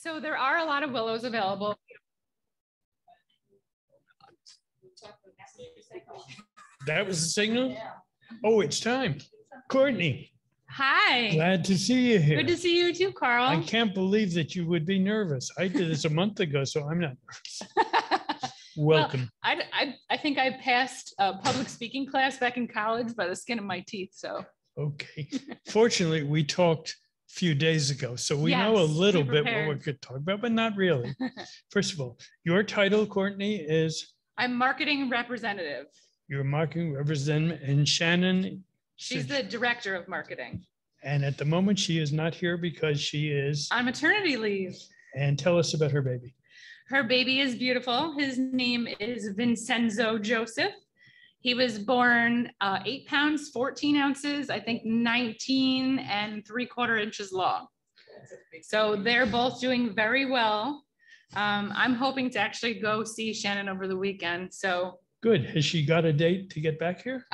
So there are a lot of willows available. That was the signal? Oh, it's time. Courtney. Hi. Glad to see you here. Good to see you too, Carl. I can't believe that you would be nervous. I did this a month ago, so I'm not nervous. Welcome. Well, I think I passed a public speaking class back in college by the skin of my teeth. So. Okay. Fortunately, we talked a few days ago, so we know a little bit what we could talk about, but not really. First of all, your title, Courtney, is? I'm marketing representative. You're marketing representative, and Shannon? She's the director of marketing. And at the moment, she is not here because she is? On maternity leave. And tell us about her baby. Her baby is beautiful. His name is Vincenzo Joseph. He was born 8 pounds, 14 ounces, I think 19 and 3/4 inches long. So they're both doing very well. I'm hoping to actually go see Shannon over the weekend. So good. Has she got a date to get back here?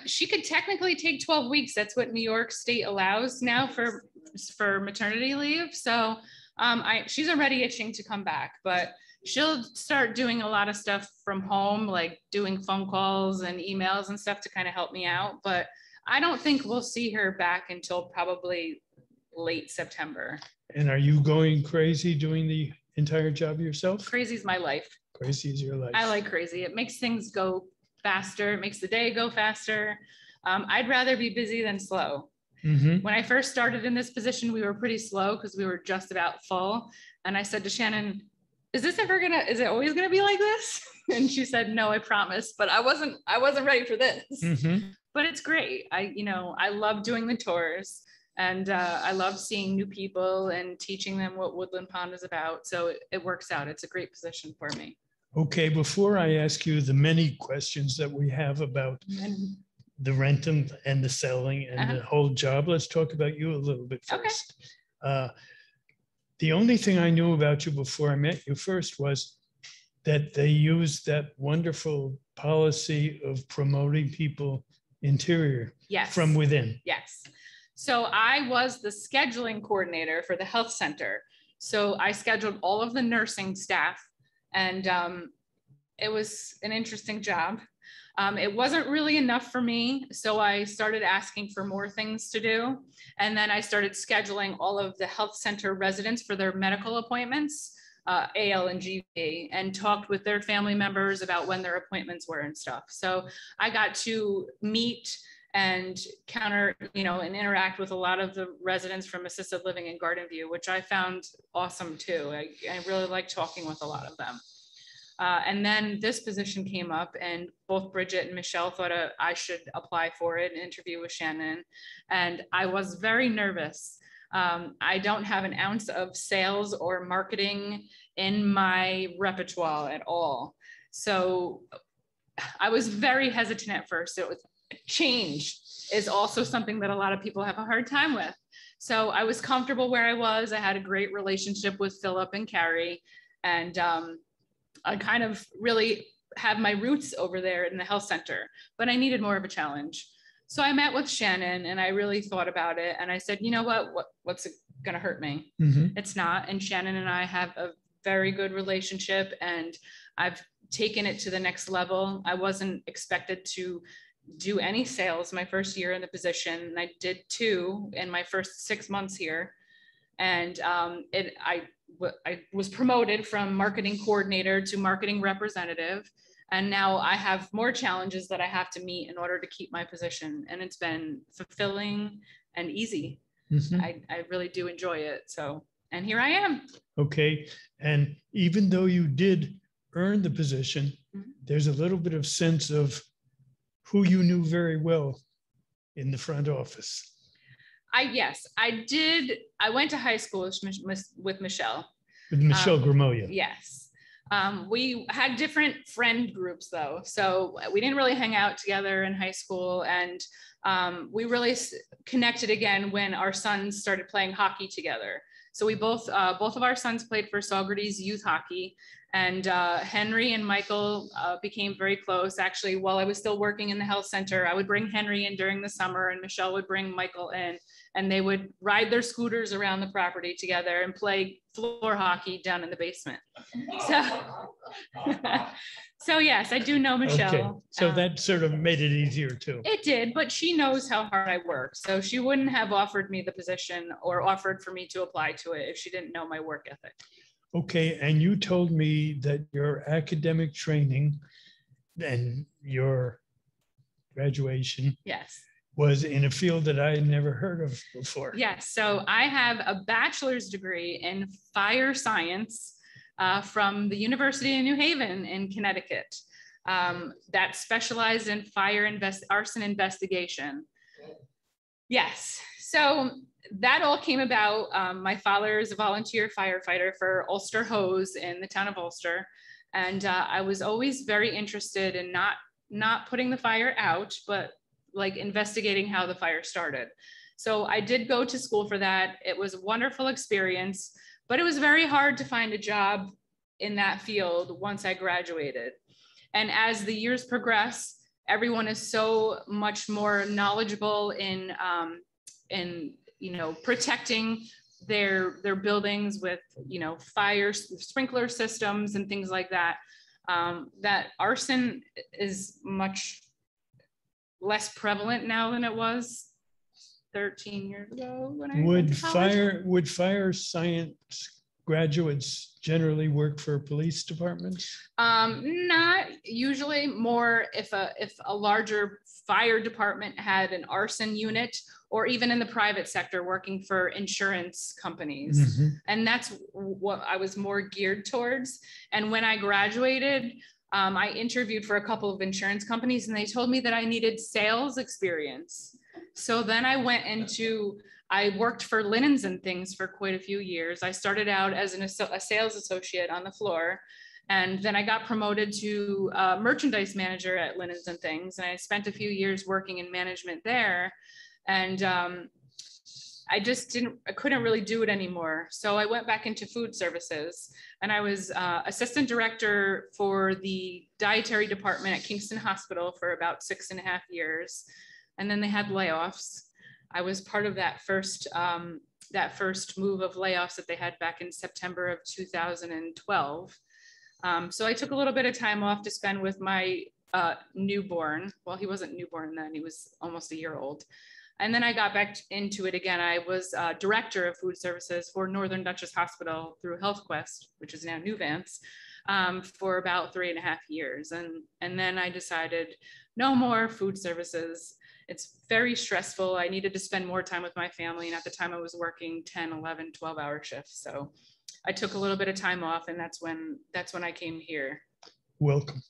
She could technically take 12 weeks. That's what New York State allows now for maternity leave. So she's already itching to come back, but she'll start doing a lot of stuff from home, like doing phone calls and emails and stuff to kind of help me out. But I don't think we'll see her back until probably late September. And are you going crazy doing the entire job yourself? Crazy is my life. Crazy is your life. I like crazy. It makes things go faster. It makes the day go faster. I'd rather be busy than slow. Mm-hmm. When I first started in this position, we were pretty slow because we were just about full. And I said to Shannon, is it always gonna be like this? And she said, no, I promise. But I wasn't ready for this. Mm-hmm. But it's great. I love doing the tours, and I love seeing new people and teaching them what Woodland Pond is about. So it works out. It's a great position for me. Okay, before I ask you the many questions that we have about the renting and the selling and the whole job, let's talk about you a little bit first. Okay. The only thing I knew about you before I met you first was that they used that wonderful policy of promoting people interior from within. Yes. So I was the scheduling coordinator for the health center. So I scheduled all of the nursing staff, and it was an interesting job. It wasn't really enough for me, so I started asking for more things to do. And then I started scheduling all of the health center residents for their medical appointments, AL and GB, and talked with their family members about when their appointments were and stuff. So I got to meet and and interact with a lot of the residents from assisted living in Garden View, which I found awesome too. I really like talking with a lot of them. And then this position came up, and both Bridget and Michelle thought I should apply for it and interview with Shannon. And I was very nervous. I don't have an ounce of sales or marketing in my repertoire at all. So I was very hesitant at first. Change is also something that a lot of people have a hard time with. So I was comfortable where I was. I had a great relationship with Philip and Carrie, and I kind of really have my roots over there in the health center, but I needed more of a challenge. So I met with Shannon, and I really thought about it. And I said, you know what's it going to hurt me? Mm-hmm. It's not. And Shannon and I have a very good relationship, and I've taken it to the next level. I wasn't expected to do any sales my first year in the position, and I did 2 in my first 6 months here. And I was promoted from marketing coordinator to marketing representative. And now I have more challenges that I have to meet in order to keep my position. And it's been fulfilling and easy. Mm-hmm. I really do enjoy it. So, and here I am. Okay. And even though you did earn the position, mm-hmm. there's a little bit of sense of who you knew very well in the front office. Yes, I did. I went to high school with Michelle. With Michelle Gramoya. Yes. We had different friend groups though. So we didn't really hang out together in high school. And we really connected again when our sons started playing hockey together. So we both of our sons played for Saugerties youth hockey. And Henry and Michael became very close. Actually, while I was still working in the health center, I would bring Henry in during the summer, and Michelle would bring Michael in. and they would ride their scooters around the property together and play floor hockey down in the basement. So, so yes, I do know Michelle. Okay. So that sort of made it easier too. It did, but she knows how hard I work. So she wouldn't have offered me the position or offered for me to apply to it if she didn't know my work ethic. Okay. And you told me that your academic training and your graduation, yes, was in a field that I had never heard of before. Yes. So I have a bachelor's degree in fire science from the University of New Haven in Connecticut that specialized in arson investigation. Yes. So that all came about. My father is a volunteer firefighter for Ulster Hose in the town of Ulster. And I was always very interested in not putting the fire out, but like investigating how the fire started. So I did go to school for that. It was a wonderful experience, but it was very hard to find a job in that field once I graduated. And as the years progress, everyone is so much more knowledgeable in protecting their buildings with fire sprinkler systems and things like that. That arson is much less prevalent now than it was 13 years ago when I went to college. Would fire science graduates generally work for police departments? Not usually. More if a larger fire department had an arson unit, or even in the private sector working for insurance companies. Mm-hmm. And that's what I was more geared towards. And when I graduated, I interviewed for a couple of insurance companies and they told me that I needed sales experience. So then I worked for Linens and Things for quite a few years. I started out as a sales associate on the floor. And then I got promoted to merchandise manager at Linens and Things. And I spent a few years working in management there. And I couldn't really do it anymore. So I went back into food services and I was assistant director for the dietary department at Kingston Hospital for about 6.5 years. And then they had layoffs. I was part of that first move of layoffs that they had back in September of 2012. So I took a little bit of time off to spend with my newborn. Well, he wasn't newborn then, he was almost a year old. And then I got back into it again. I was director of food services for Northern Dutchess Hospital through HealthQuest, which is now Nuvance, for about 3.5 years. And then I decided no more food services. It's very stressful. I needed to spend more time with my family. And at the time I was working 10, 11, 12-hour shifts. So I took a little bit of time off, and that's when I came here. Welcome.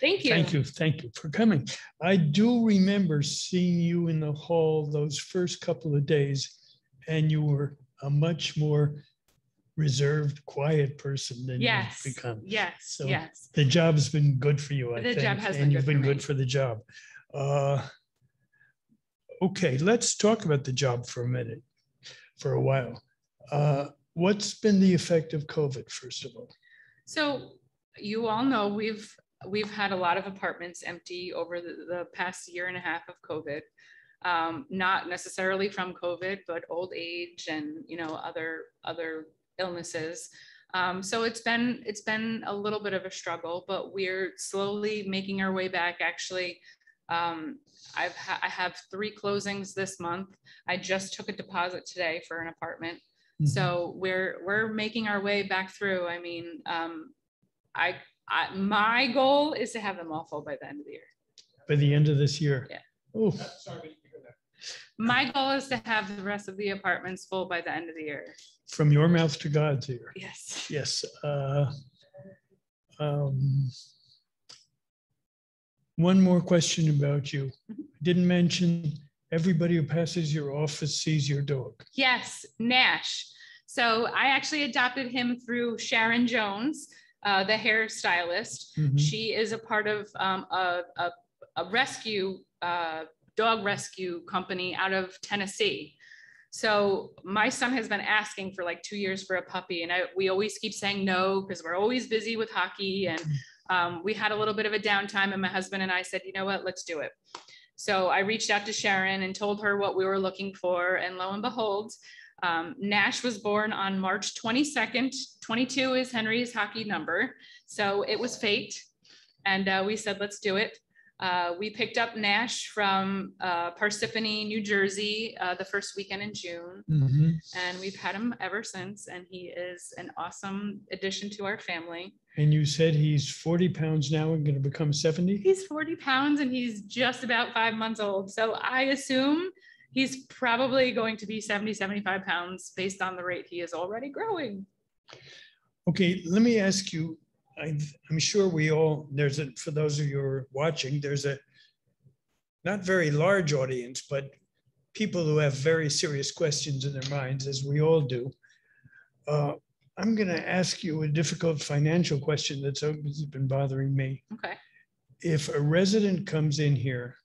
Thank you. Thank you for coming. I do remember seeing you in the hall those first couple of days, and you were a much more reserved, quiet person than you've become. Yes. So yes. The job's been good for you, I think. The job has been and you've good been for me. good for the job. Okay, let's talk about the job for a minute, for a while. What's been the effect of COVID, first of all? So you all know we've had a lot of apartments empty over the past 1.5 years of COVID. Not necessarily from COVID, but old age and other illnesses. So it's been a little bit of a struggle, but we're slowly making our way back. Actually, I have 3 closings this month. I just took a deposit today for an apartment. Mm-hmm. So we're making our way back through. I mean, my goal is to have them all full by the end of the year. By the end of this year? Yeah. Oh. My goal is to have the rest of the apartments full by the end of the year. From your mouth to God's ear. Yes. Yes. One more question about you. Mm-hmm. Didn't mention everybody who passes your office sees your dog. Yes, Nash. So I actually adopted him through Sharon Jones, the hairstylist. Mm-hmm. She is a part of a rescue, dog rescue company out of Tennessee. So my son has been asking for like 2 years for a puppy, and we always keep saying no because we're always busy with hockey, and we had a little bit of a downtime, and my husband and I said, you know what, let's do it. So I reached out to Sharon and told her what we were looking for. And lo and behold, Nash was born on March 22nd. 22 is Henry's hockey number. So it was fate. And we said, let's do it. We picked up Nash from Parsippany, New Jersey, the first weekend in June. Mm-hmm. And we've had him ever since. And he is an awesome addition to our family. And you said he's 40 pounds now and going to become 70? He's 40 pounds and he's just about 5 months old. So I assume he's probably going to be 70, 75 pounds based on the rate he is already growing. Okay, let me ask you, I'm sure we all, for those of you who are watching, there's a not very large audience, but people who have very serious questions in their minds, as we all do. I'm going to ask you a difficult financial question that's always been bothering me. Okay. If a resident comes in here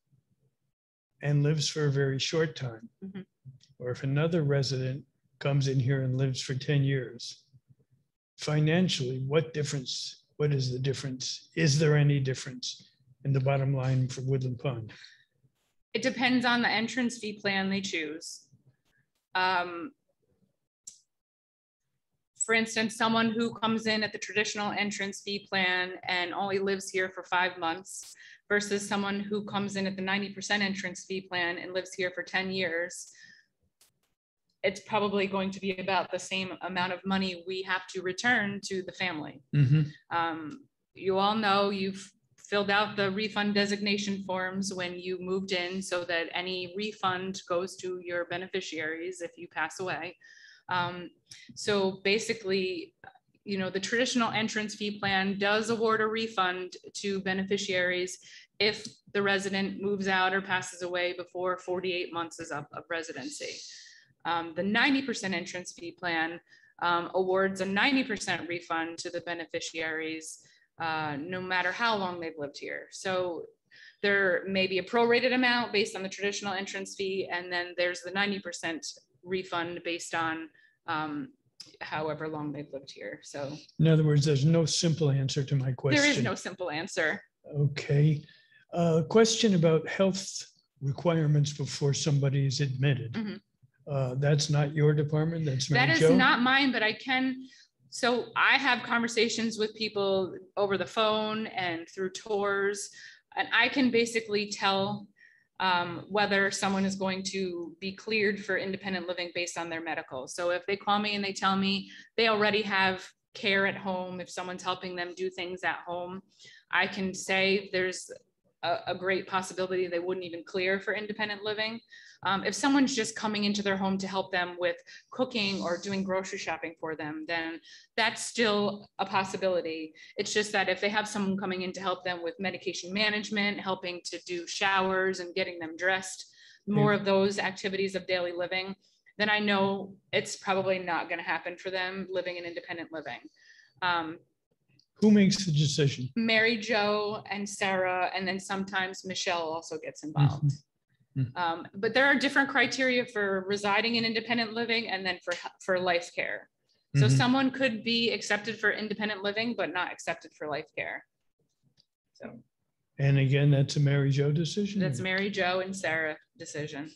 and lives for a very short time, mm-hmm. or if another resident comes in here and lives for 10 years, financially, what is the difference? Is there any difference in the bottom line for Woodland Pond? It depends on the entrance fee plan they choose. For instance, someone who comes in at the traditional entrance fee plan and only lives here for 5 months versus someone who comes in at the 90% entrance fee plan and lives here for 10 years, it's probably going to be about the same amount of money we have to return to the family. Mm-hmm. You all know you've filled out the refund designation forms when you moved in so that any refund goes to your beneficiaries if you pass away. So basically, the traditional entrance fee plan does award a refund to beneficiaries if the resident moves out or passes away before 48 months is up of residency. The 90% entrance fee plan awards a 90% refund to the beneficiaries, no matter how long they've lived here. So there may be a prorated amount based on the traditional entrance fee, and then there's the 90% refund based on however long they've lived here. So in other words, there's no simple answer to my question. There is no simple answer. Okay. Question about health requirements before somebody is admitted. Mm-hmm. That's not your department? That's Mary That Jo? is not mine, but I can. So I have conversations with people over the phone and through tours, and I can basically tell whether someone is going to be cleared for independent living based on their medical. So if they call me and they tell me they already have care at home, if someone's helping them do things at home, I can say there's a great possibility they wouldn't even clear for independent living. If someone's just coming into their home to help them with cooking or doing grocery shopping for them, then that's still a possibility. It's just that if they have someone coming in to help them with medication management, helping to do showers and getting them dressed, more of those activities of daily living, then I know it's probably not going to happen for them living in independent living. Who makes the decision? Mary Jo and Sarah, and then sometimes Michelle also gets involved. Mm-hmm. But there are different criteria for residing in independent living and then for life care. So Mm-hmm. someone could be accepted for independent living, but not accepted for life care. So. And again, that's a Mary Jo decision? That's Mary Jo and Sarah decision.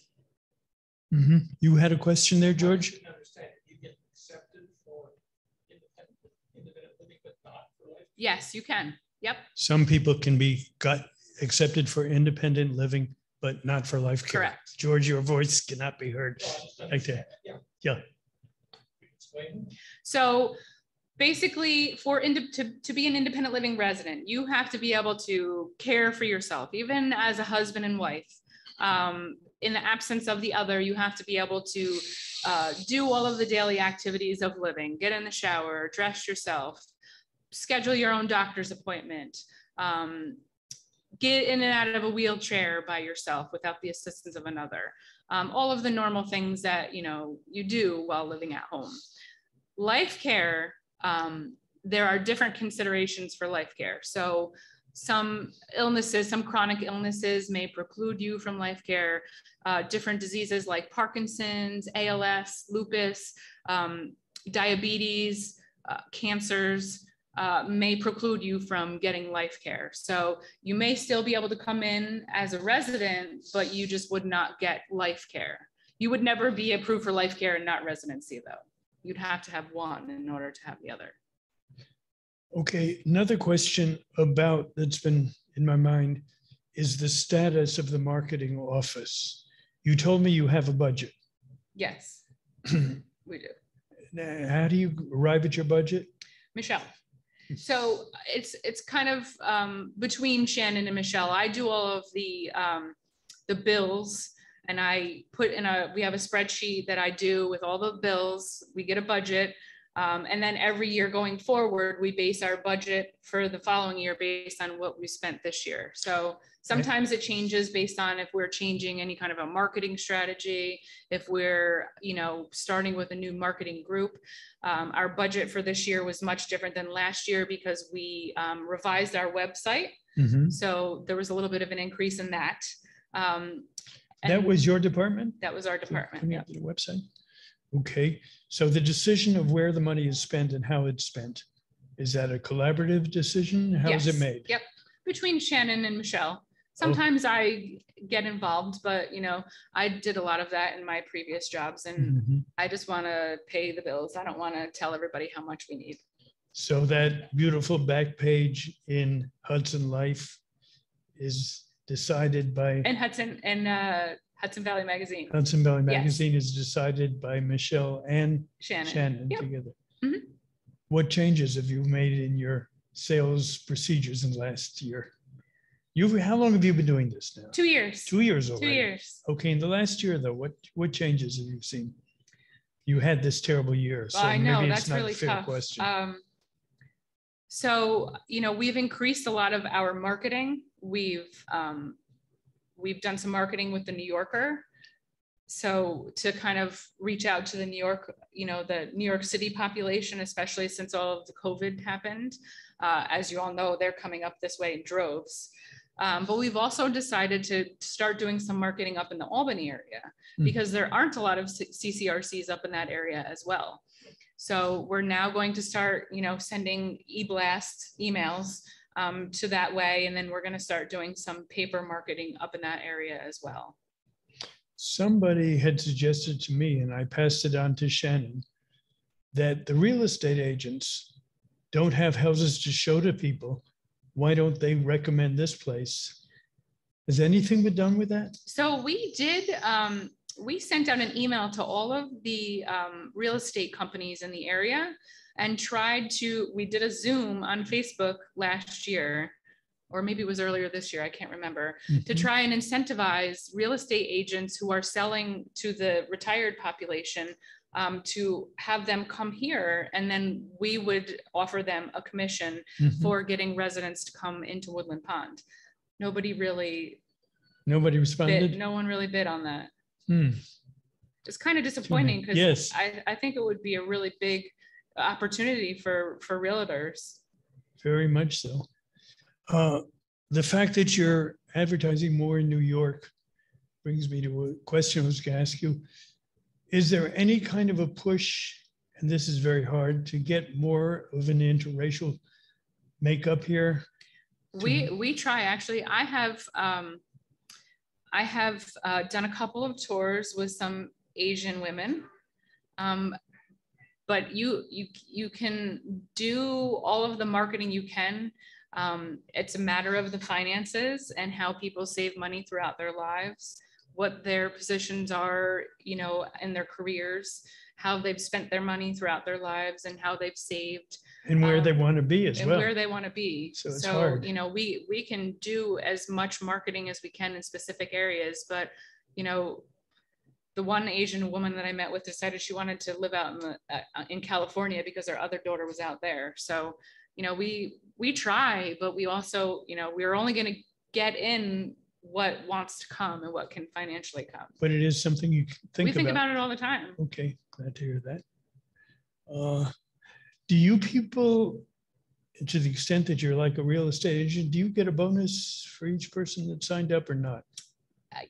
Mm-hmm. You had a question there, George? I understand. You get accepted for independent living, but not for life. Yes, you can. Yep. Some people can be accepted for independent living, but not for life care. Correct. George, your voice cannot be heard like that. Yeah. So basically, to be an independent living resident, you have to be able to care for yourself, even as a husband and wife. In the absence of the other, you have to be able to do all of the daily activities of living, get in the shower, dress yourself, schedule your own doctor's appointment, get in and out of a wheelchair by yourself without the assistance of another. All of the normal things that you do while living at home. Life care, there are different considerations for life care. So some illnesses, some chronic illnesses may preclude you from life care. Different diseases like Parkinson's, ALS, lupus, diabetes, cancers, may preclude you from getting life care. So you may still be able to come in as a resident, but you just would not get life care. You would never be approved for life care and not residency though. You'd have to have one in order to have the other. Okay, another question about that's been in my mind is the status of the marketing office. You told me you have a budget. Yes, we do. How do you arrive at your budget? Michelle. So it's kind of between Shannon and Michelle. I do all of the bills, and I put in we have a spreadsheet that I do with all the bills. We get a budget. And then every year going forward, we base our budget for the following year based on what we spent this year. So sometimes it changes based on if we're changing any kind of a marketing strategy, if we're, starting with a new marketing group. Our budget for this year was much different than last year because we revised our website. Mm-hmm. So there was a little bit of an increase in that. That was your department? That was our department. Yeah. The website. Okay, so the decision of where the money is spent and how it's spent, is that a collaborative decision? How is it made? Yep, between Shannon and Michelle. Sometimes I get involved, but I did a lot of that in my previous jobs, and I just want to pay the bills. I don't want to tell everybody how much we need. So that beautiful back page in Hudson Life is decided by... And Hudson Valley Magazine. Hudson Valley Magazine is decided by Michelle and Shannon together. Mm-hmm. What changes have you made in your sales procedures in the last year? How long have you been doing this now? 2 years. 2 years already. 2 years. Okay, in the last year though, what changes have you seen? You had this terrible year, so I know, maybe that's it's not really a fair tough. question. So, we've increased a lot of our marketing. We've done some marketing with the New Yorker. So to kind of reach out to the New York City population, especially since all of the COVID happened. As you all know, they're coming up this way in droves. But we've also decided to start doing some marketing up in the Albany area because there aren't a lot of CCRCs up in that area as well. So we're now going to start, sending e-blast emails to that way. And then we're going to start doing some paper marketing up in that area as well. Somebody had suggested to me, and I passed it on to Shannon, that the real estate agents don't have houses to show to people. Why don't they recommend this place? Has anything been done with that? So we did, we sent out an email to all of the real estate companies in the area and we did a Zoom on Facebook last year, or maybe it was earlier this year, I can't remember, to try and incentivize real estate agents who are selling to the retired population to have them come here, and then we would offer them a commission for getting residents to come into Woodland Pond. Nobody responded? No one really bid on that. It's kind of disappointing because I think it would be a really big opportunity for realtors. Very much so. The fact that you're advertising more in New York brings me to a question I was going to ask you. Is there any kind of a push, and this is very hard, to get more of an interracial makeup here? We try, actually. I have done a couple of tours with some Asian women, but you can do all of the marketing you can. It's a matter of the finances and how people save money throughout their lives, what their positions are, in their careers, how they've spent their money throughout their lives, and how they've saved. And where they want to be as well. And where they want to be. So it's hard. We can do as much marketing as we can in specific areas, but, the one Asian woman that I met with decided she wanted to live out in California because her other daughter was out there. So, we try, but we also, we're only going to get in what wants to come and what can financially come. But it is something you think about. We think about it all the time. Okay, glad to hear that. Do you people, to the extent that you're like a real estate agent, do you get a bonus for each person that signed up or not?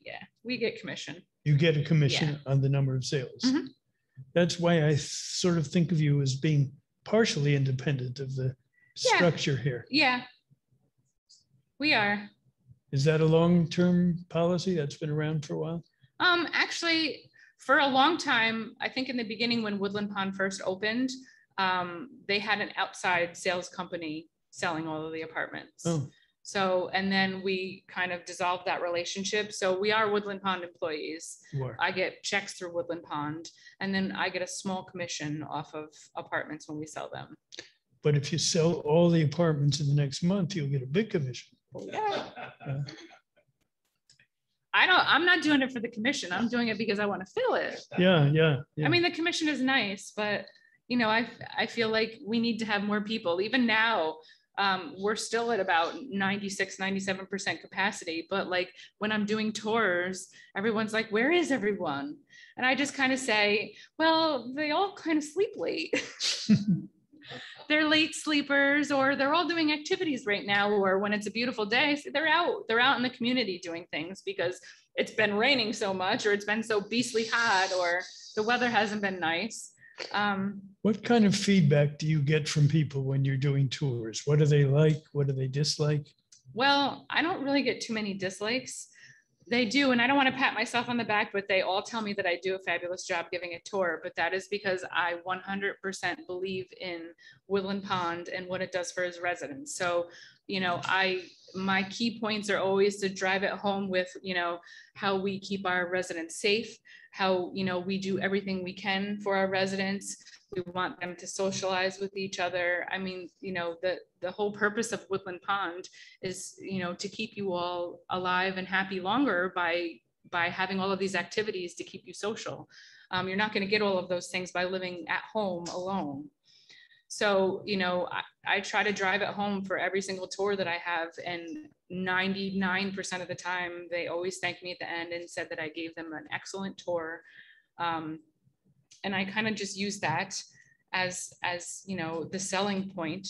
Yeah, we get commission. You get a commission on the number of sales. That's why I sort of think of you as being partially independent of the structure here. Yeah, we are. Is that a long-term policy that's been around for a while? Actually, for a long time, I think in the beginning when Woodland Pond first opened, they had an outside sales company selling all of the apartments. Oh. So, and then we kind of dissolved that relationship. So we are Woodland Pond employees. I get checks through Woodland Pond, and then I get a small commission off of apartments when we sell them. But if you sell all the apartments in the next month, you'll get a big commission. Yeah. I'm not doing it for the commission. I'm doing it because I want to fill it. Yeah. I mean, the commission is nice, but you know, I feel like we need to have more people. Even now, we're still at about 96-97% capacity, but like when I'm doing tours, everyone's like, where is everyone? And I just kind of say, well, they all kind of sleep late. They're late sleepers, or they're all doing activities right now, or when it's a beautiful day, so they're out in the community doing things because it's been raining so much, or it's been so beastly hot, or the weather hasn't been nice. What kind of feedback do you get from people when you're doing tours? What do they like? What do they dislike? Well, I don't really get too many dislikes. They do, and I don't want to pat myself on the back, but they all tell me that I do a fabulous job giving a tour, but that is because I 100% believe in Woodland Pond and what it does for its residents. So, you know, my key points are always to drive it home with, you know, how we keep our residents safe, how, you know, we do everything we can for our residents. We want them to socialize with each other. I mean, you know, the whole purpose of Woodland Pond is, you know, to keep you all alive and happy longer by having all of these activities to keep you social. You're not going to get all of those things by living at home alone. So, you know, I try to drive it home for every single tour that I have, and 99% of the time, they always thank me at the end and said that I gave them an excellent tour. And I kind of just use that as, you know, the selling point.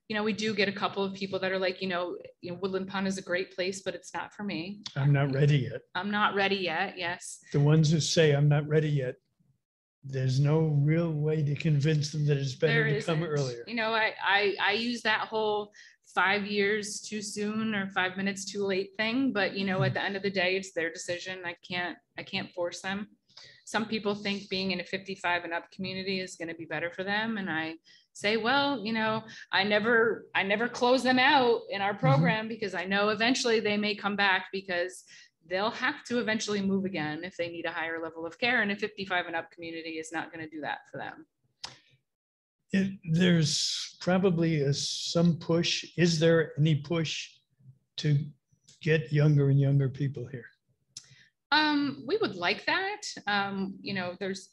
You know, we do get a couple of people that are like, you know, Woodland Pond is a great place, but it's not for me. I'm not ready yet. I'm not ready yet. Yes. The ones who say I'm not ready yet, there's no real way to convince them that it's better to come earlier. You know, I use that whole 5 years too soon or 5 minutes too late thing, but you know, at the end of the day, it's their decision. I can't force them. Some people think being in a 55 and up community is going to be better for them, and I say, well, you know, I never close them out in our program because I know eventually they may come back because they'll have to eventually move again if they need a higher level of care, and a 55 and up community is not going to do that for them. There's probably some push. Is there any push to get younger and younger people here? We would like that. You know, there's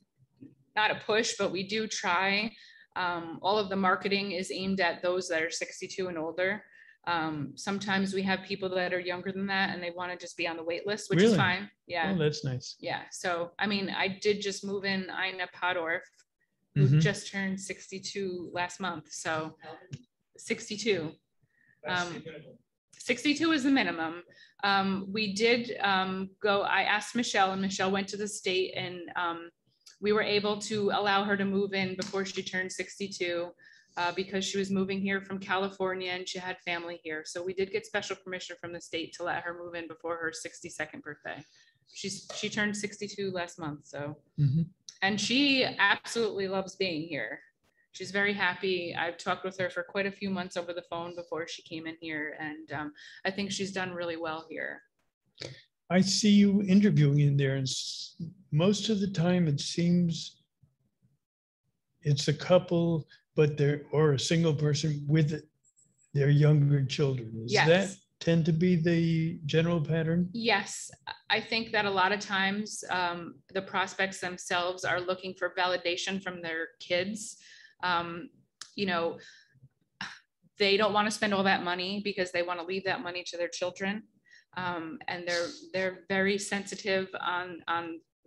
not a push, but we do try. All of the marketing is aimed at those that are 62 and older. Sometimes we have people that are younger than that and they want to just be on the wait list, which is fine. Yeah. Oh, that's nice. Yeah. So, I mean, I did just move in Ina Podorf, who just turned 62 last month. So 62. 62 is the minimum. We did go, I asked Michelle, and Michelle went to the state, and we were able to allow her to move in before she turned 62 because she was moving here from California and she had family here. So we did get special permission from the state to let her move in before her 62nd birthday. She turned 62 last month. So, and she absolutely loves being here. She's very happy. I've talked with her for quite a few months over the phone before she came in here. And I think she's done really well here. I see you interviewing in there, and most of the time it seems it's a couple, but or a single person with their younger children. Does that tend to be the general pattern? Yes, I think that a lot of times the prospects themselves are looking for validation from their kids. You know, they don't want to spend all that money because they want to leave that money to their children. And they're very sensitive on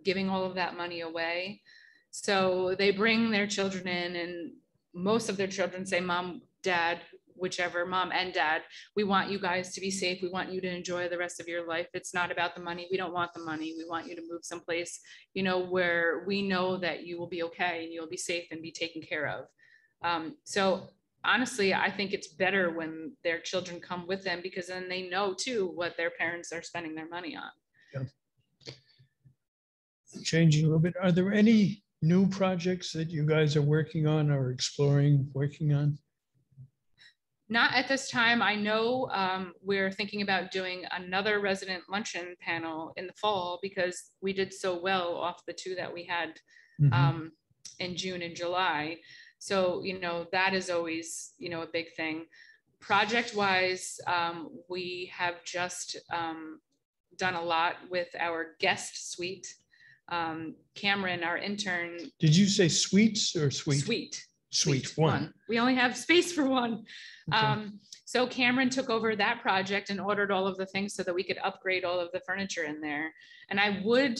giving all of that money away. So they bring their children in, and most of their children say, Mom, Dad, whichever, Mom and Dad, we want you guys to be safe. We want you to enjoy the rest of your life. It's not about the money. We don't want the money. We want you to move someplace, you know, where we know that you will be okay and you'll be safe and be taken care of. So honestly, I think it's better when their children come with them, because then they know too what their parents are spending their money on. Yeah. Changing a little bit, are there any new projects that you guys are working on or exploring, working on? Not at this time. I know we're thinking about doing another resident luncheon panel in the fall, because we did so well off the two that we had in June and July. So, you know, that is always, you know, a big thing. Project wise, we have just done a lot with our guest suite. Cameron, our intern. Did you say suites or suite? Suite. Suite one. We only have space for one. Okay. So Cameron took over that project and ordered all of the things so that we could upgrade all of the furniture in there. And I would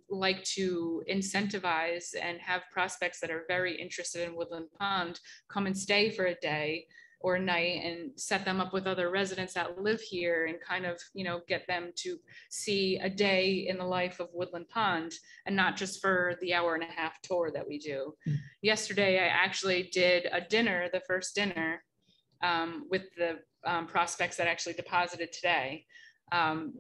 like to incentivize and have prospects that are very interested in Woodland Pond come and stay for a day or a night and set them up with other residents that live here, and kind of, you know, get them to see a day in the life of Woodland Pond, and not just for the hour-and-a-half tour that we do. Yesterday, I actually did a dinner, the first dinner, with the prospects that actually deposited today.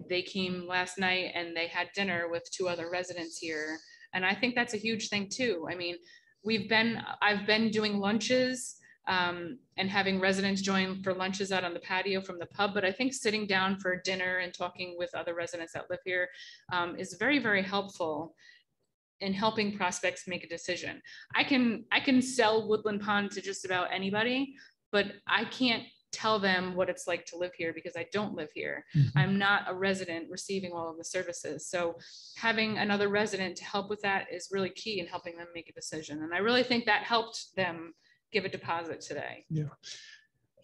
They came last night and they had dinner with 2 other residents here. And I think that's a huge thing too. I mean, I've been doing lunches and having residents join for lunches out on the patio from the pub. But I think sitting down for dinner and talking with other residents that live here is very, very helpful in helping prospects make a decision. I can sell Woodland Pond to just about anybody, but I can't tell them what it's like to live here, because I don't live here. I'm not a resident receiving all of the services. So having another resident to help with that is really key in helping them make a decision. And I really think that helped them give a deposit today. Yeah.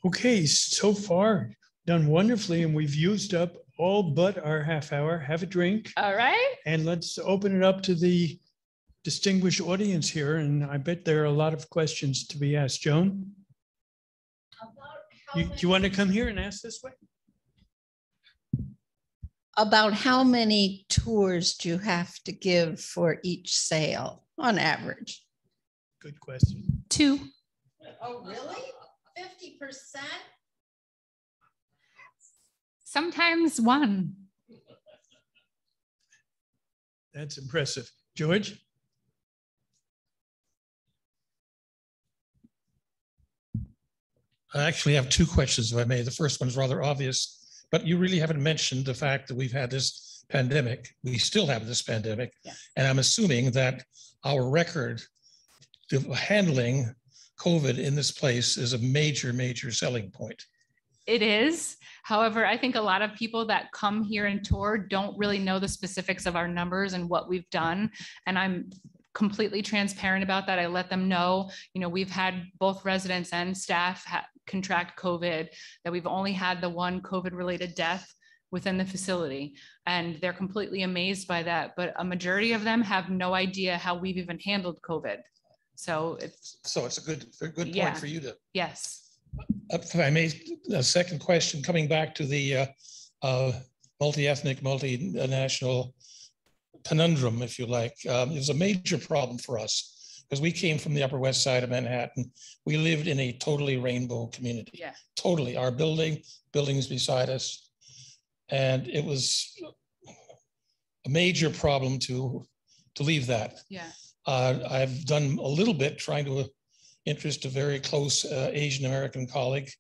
Okay, so far done wonderfully, and we've used up all but our half hour. Have a drink. All right. And let's open it up to the distinguished audience here. And I bet there are a lot of questions to be asked. Joan? Do you want to come here and ask this way? About how many tours do you have to give for each sale on average? Good question. 2. Oh, really? 50%? Sometimes 1. That's impressive. George? I actually have 2 questions, if I may. The first one is rather obvious, but you really haven't mentioned the fact that we've had this pandemic. We still have this pandemic. Yeah. And I'm assuming that our record of handling COVID in this place is a major, major selling point. It is. However, I think a lot of people that come here and tour don't really know the specifics of our numbers and what we've done. And I'm completely transparent about that. I let them know, you know, we've had both residents and staff contract COVID, that we've only had the 1 COVID related death within the facility. And they're completely amazed by that. But a majority of them have no idea how we've even handled COVID. So it's a good point for you to. Yes. If I may, a second question, coming back to the multi-ethnic, multinational conundrum, if you like. It was a major problem for us because we came from the Upper West Side of Manhattan. We lived in a totally rainbow community. Yeah. Totally. Our buildings beside us. And it was a major problem to leave that. Yeah. I've done a little bit trying to interest a very close Asian American colleague.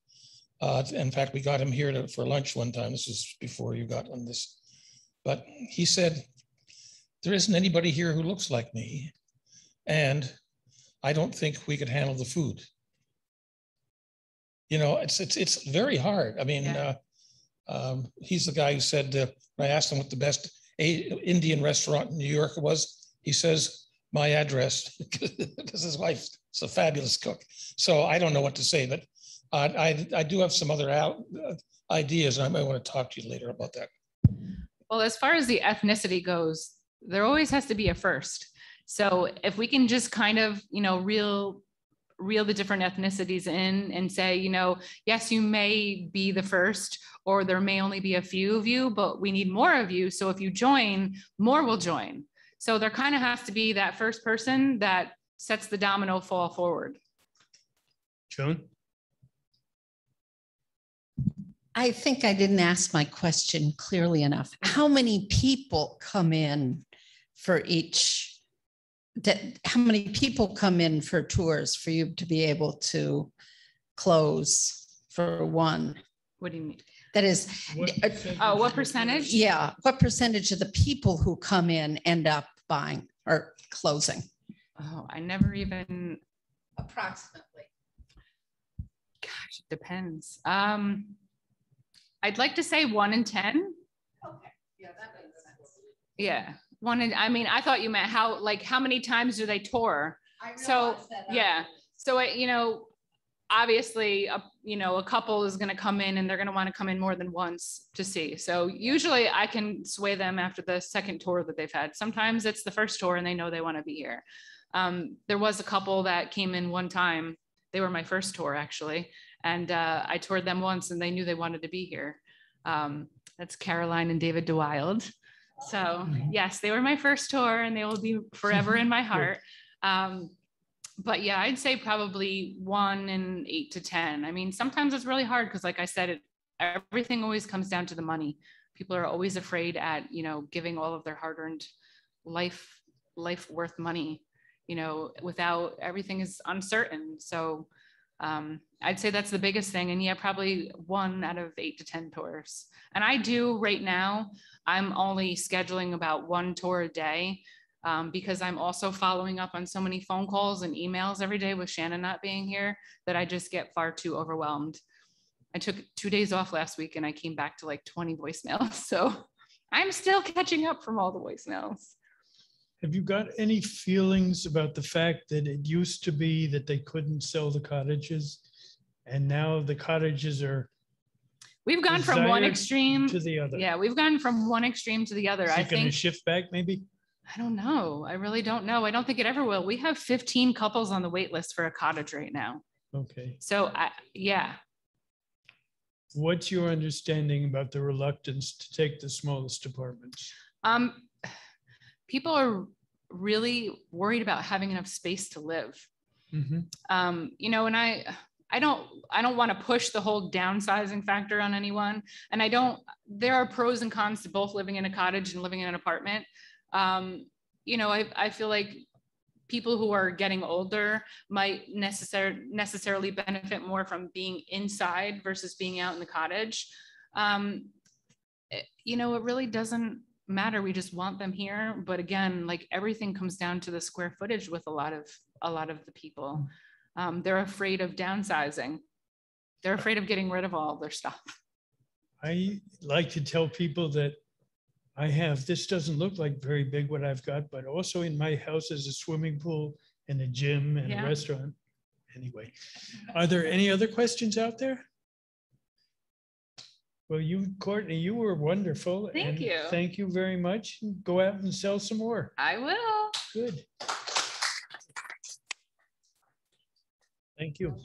In fact, we got him here for lunch one time. This was before you got on this. But he said, there isn't anybody here who looks like me. And I don't think we could handle the food. You know, it's very hard. I mean, Yeah. He's the guy who said, I asked him what the best Indian restaurant in New York was. He says, my address, because his wife is a fabulous cook. So I don't know what to say, but I do have some other ideas, and I might want to talk to you later about that. Well, as far as the ethnicity goes, there always has to be a first. So if we can just kind of, you know, reel the different ethnicities in and say, you know, yes, you may be the first, or there may only be a few of you, but we need more of you. So if you join, more will join. So there kind of has to be that first person that sets the domino fall forward. Joan? I think I didn't ask my question clearly enough. How many people come in for each? How many people come in for tours for you to be able to close for one? What do you mean? That is, What percentage? yeah. What percentage of the people who come in end up buying or closing? Oh, I never even. Approximately. Gosh, it depends. I'd like to say 1 in 10. Okay. Yeah, that makes sense. Yeah. I mean, I thought you meant how many times do they tour? So, yeah. So, obviously, a couple is going to come in and they're going to want to come in more than once to see. So usually I can sway them after the second tour that they've had. Sometimes it's the first tour and they know they want to be here. There was a couple that came in one time. They were my first tour actually. And I toured them once and they knew they wanted to be here. That's Caroline and David DeWild. So yes, they were my first tour and they will be forever in my heart. But yeah, I'd say probably 1 in 8 to 10. I mean, sometimes it's really hard because like I said, everything always comes down to the money. People are always afraid at, giving all of their hard-earned life worth money, without everything is uncertain. So I'd say that's the biggest thing. And yeah, probably 1 out of 8 to 10 tours. And I do right now, I'm only scheduling about 1 tour a day. Because I'm also following up on so many phone calls and emails every day with Shannon not being here that I just get far too overwhelmed. I took 2 days off last week and I came back to like 20 voicemails. So I'm still catching up from all the voicemails. Have you got any feelings about the fact that it used to be that they couldn't sell the cottages and now the cottages are We've gone from one extreme to the other? Yeah, we've gone from one extreme to the other. Is it going to shift back maybe? I don't know. I really don't know. I don't think it ever will. We have 15 couples on the wait list for a cottage right now. Okay. So yeah. What's your understanding about the reluctance to take the smallest apartments? People are really worried about having enough space to live. Mm-hmm. And I don't want to push the whole downsizing factor on anyone. And there are pros and cons to both living in a cottage and living in an apartment. I feel like people who are getting older might necessarily benefit more from being inside versus being out in the cottage. It really doesn't matter. We just want them here. But again, like everything comes down to the square footage with a lot of the people. They're afraid of downsizing. They're afraid of getting rid of all of their stuff. I like to tell people that this doesn't look like very big what I've got, but also in my house is a swimming pool and a gym and a restaurant. Anyway, are there any other questions out there? Well, Courtney, you were wonderful. Thank you. Thank you very much. Go out and sell some more. I will. Good. Thank you.